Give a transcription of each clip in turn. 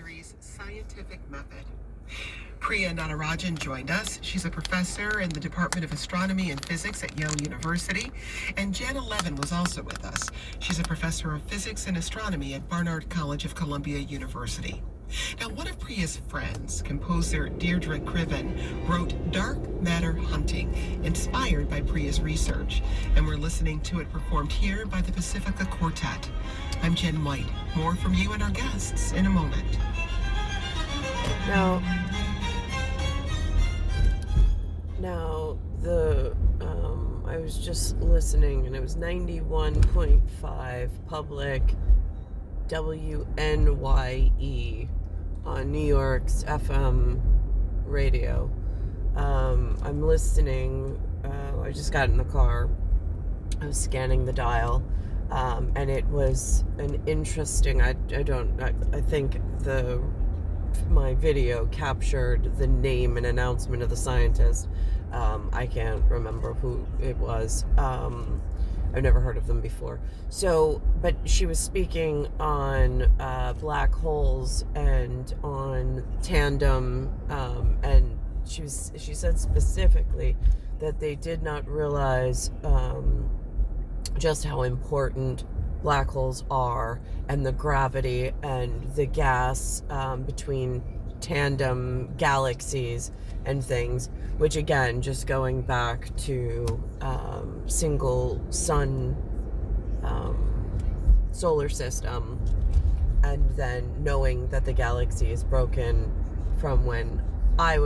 series, Scientific Method. Priya Natarajan joined us. She's a professor in the Department of Astronomy and Physics at Yale University. And Jana Levin was also with us. She's a professor of physics and astronomy at Barnard College of Columbia University. Now, one of Priya's friends, composer Deirdre Criven, wrote Dark Matter Hunting, inspired by Priya's research. And we're listening to it performed here by the Pacifica Quartet. I'm Jen White. More from you and our guests in a moment. Now, I was just listening, and it was 91.5 public WNYE on New York's FM radio. I'm listening. I just got in the car. I was scanning the dial, and it was an interesting. I think my video captured the name and announcement of the scientist. I can't remember who it was. I've never heard of them before. But she was speaking on black holes and on Tandom, and she said specifically that they did not realize just how important black holes are, and the gravity and the gas between tandem galaxies and things, which again, just going back to single sun solar system, and then knowing that the galaxy is broken from when I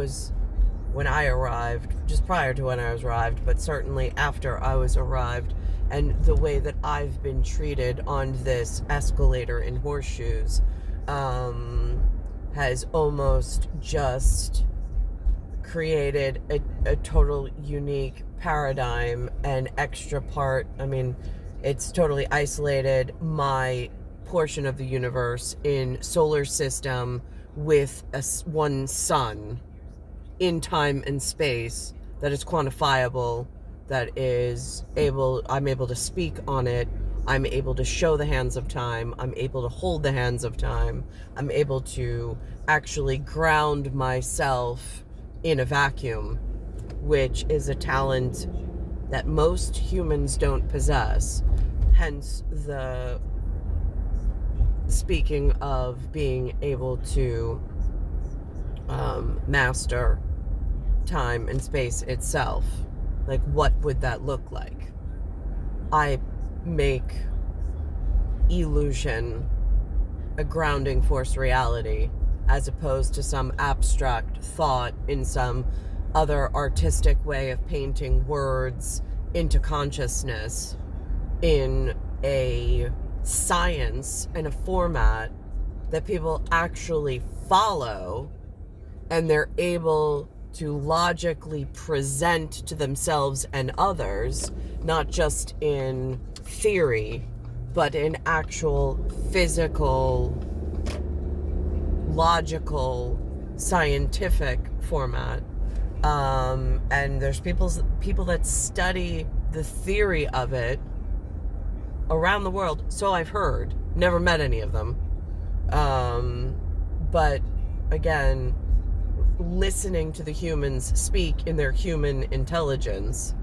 arrived, just prior to when I was arrived, but certainly after I was arrived, and the way that I've been treated on this escalator in horseshoes has almost just created a total unique paradigm and extra part. I mean, it's totally isolated my portion of the universe in solar system with one sun in time and space that is quantifiable, that I'm able to speak on it. I'm able to show the hands of time. I'm able to hold the hands of time. I'm able to actually ground myself in a vacuum, which is a talent that most humans don't possess. Hence the speaking of being able to master time and space itself. Like, what would that look like? I make illusion a grounding force reality, as opposed to some abstract thought in some other artistic way of painting words into consciousness in a science and a format that people actually follow, and they're able to logically present to themselves and others, not just in theory, but in actual physical, logical, scientific format. And there's people that study the theory of it around the world, so I've heard. Never met any of them. But again, listening to the humans speak in their human intelligence,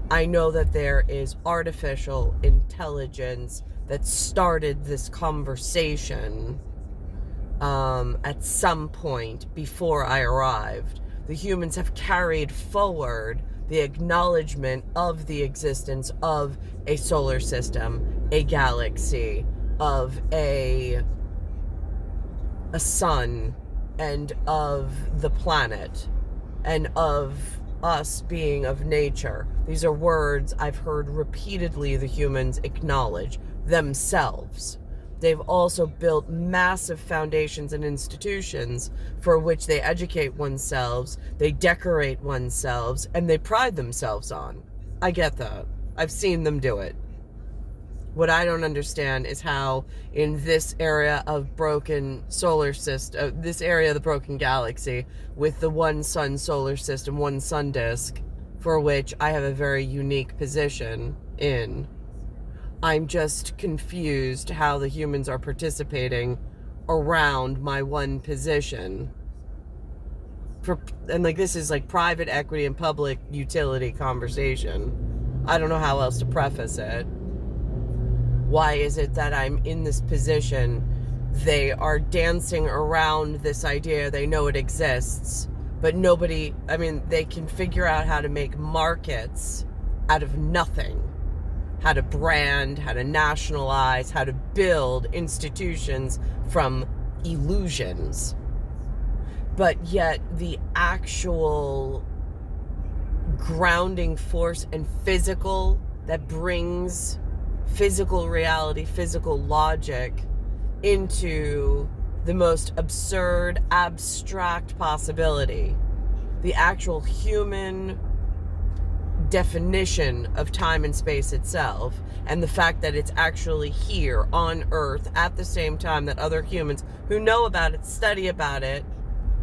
I know that there is artificial intelligence that started this conversation at some point before I arrived. The humans have carried forward the acknowledgement of the existence of a solar system, a galaxy, of a sun, and of the planet, and of us being of nature. These are words I've heard repeatedly the humans acknowledge themselves. They've also built massive foundations and institutions for which they educate oneself, they decorate oneself, and they pride themselves on. I get that. I've seen them do it. What I don't understand is how in this area of broken solar system, this area of the broken galaxy, with the one sun solar system, one sun disk, for which I have a very unique position in, I'm just confused how the humans are participating around my one position. And like, this is like private equity and public utility conversation. I don't know how else to preface it. Why is it that I'm in this position? They are dancing around this idea. They know it exists, but nobody, I mean, they can figure out how to make markets out of nothing, how to brand, how to nationalize, how to build institutions from illusions. But yet the actual grounding force and physical that brings physical reality, physical logic into the most absurd, abstract possibility, the actual human definition of time and space itself, and the fact that it's actually here on Earth at the same time that other humans who know about it, study about it,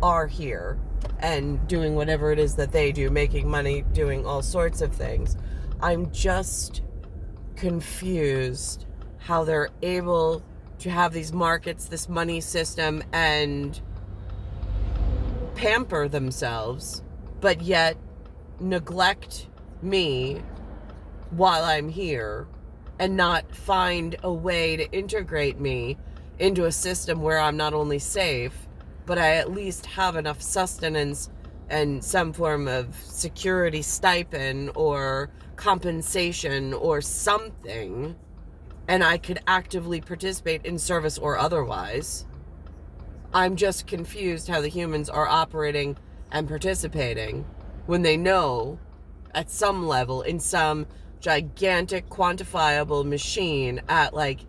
are here and doing whatever it is that they do, making money, doing all sorts of things. I'm just confused how they're able to have these markets, this money system, and pamper themselves, but yet neglect me while I'm here and not find a way to integrate me into a system where I'm not only safe, but I at least have enough sustenance and some form of security stipend or compensation or something, and I could actively participate in service or otherwise. I'm just confused how the humans are operating and participating when they know at some level, in some gigantic quantifiable machine at like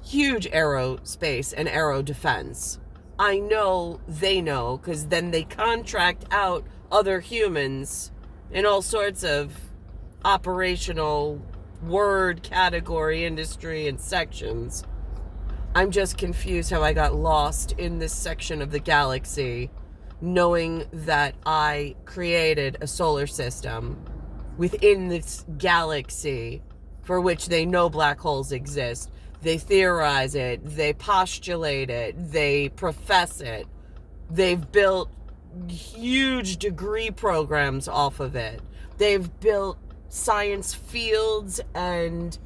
huge aerospace and aero defense. I know they know, because then they contract out other humans in all sorts of operational word category, industry, and sections. I'm just confused how I got lost in this section of the galaxy, knowing that I created a solar system within this galaxy for which they know black holes exist. They theorize it, they postulate it, they profess it. They've built huge degree programs off of it. They've built science fields and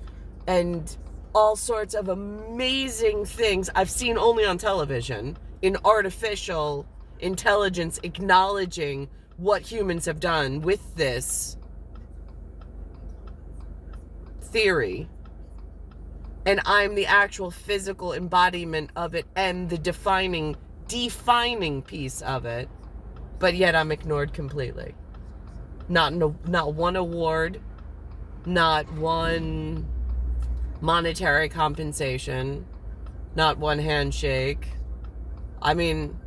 all sorts of amazing things I've seen only on television in artificial intelligence acknowledging what humans have done with this theory. And I'm the actual physical embodiment of it and the defining piece of it. But yet I'm ignored completely. Not one award, not one monetary compensation, not one handshake. I mean,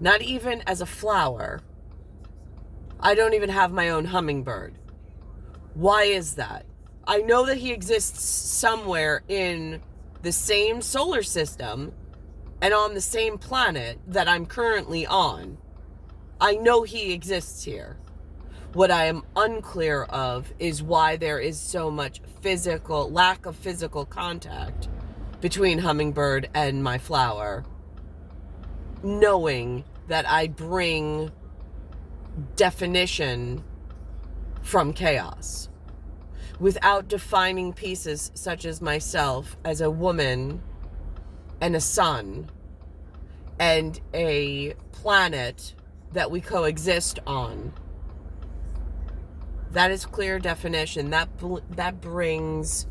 not even as a flower. I don't even have my own hummingbird. Why is that? I know that he exists somewhere in the same solar system and on the same planet that I'm currently on. I know he exists here. What I am unclear of is why there is so much lack of physical contact between hummingbird and my flower, knowing that I bring definition from chaos. Without defining pieces such as myself as a woman and a sun and a planet that we coexist on. That is clear definition. That brings,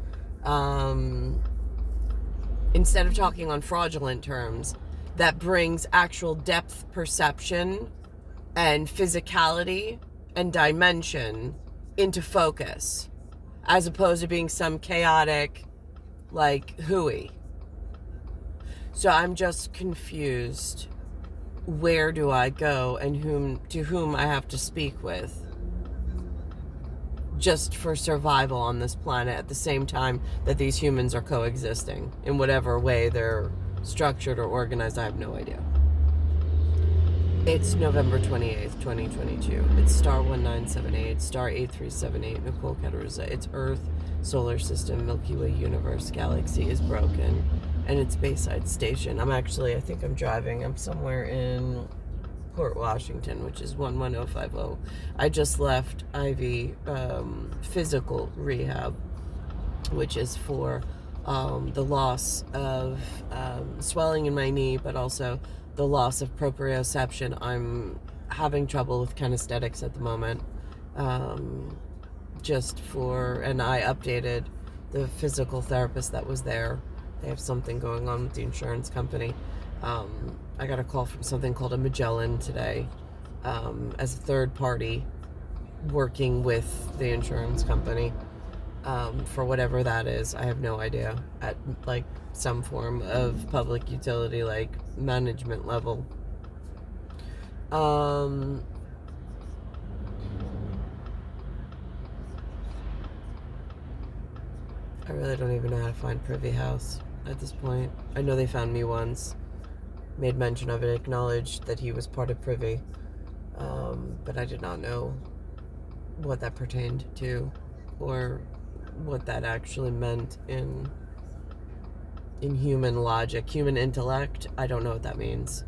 instead of talking on fraudulent terms, that brings actual depth perception and physicality and dimension into focus, as opposed to being some chaotic, like, hooey. So I'm just confused. Where do I go and to whom I have to speak with just for survival on this planet at the same time that these humans are coexisting in whatever way they're structured or organized? I have no idea. It's November 28th, 2022. It's star 1978, star 8378, Nicole, Cattaruzza. It's Earth, solar system, Milky Way universe, galaxy is broken. and it's Bayside Station. I think I'm driving. I'm somewhere in Port Washington, which is 11050. I just left Ivy physical rehab, which is for the loss of swelling in my knee, but also the loss of proprioception. I'm having trouble with kinesthetics at the moment. And I updated the physical therapist that was there. They have something going on with the insurance company. I got a call from something called a Magellan today, as a third party working with the insurance company, for whatever that is. I have no idea. At like some form of public utility, like management level. I really don't even know how to find Privy House at this point. I know they found me once, made mention of it, acknowledged that he was part of Privy, but I did not know what that pertained to, or what that actually meant in human logic, human intellect. I don't know what that means.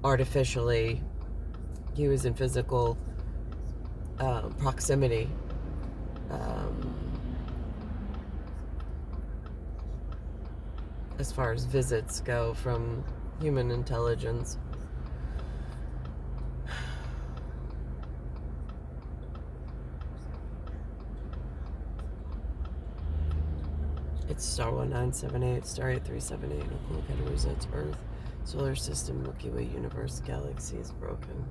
Artificially, he was in physical proximity. As far as visits go from human intelligence. It's star 1978, star 8378, Nicole, Cattaruzza, it's Earth, solar system, Milky Way, universe, galaxy is broken.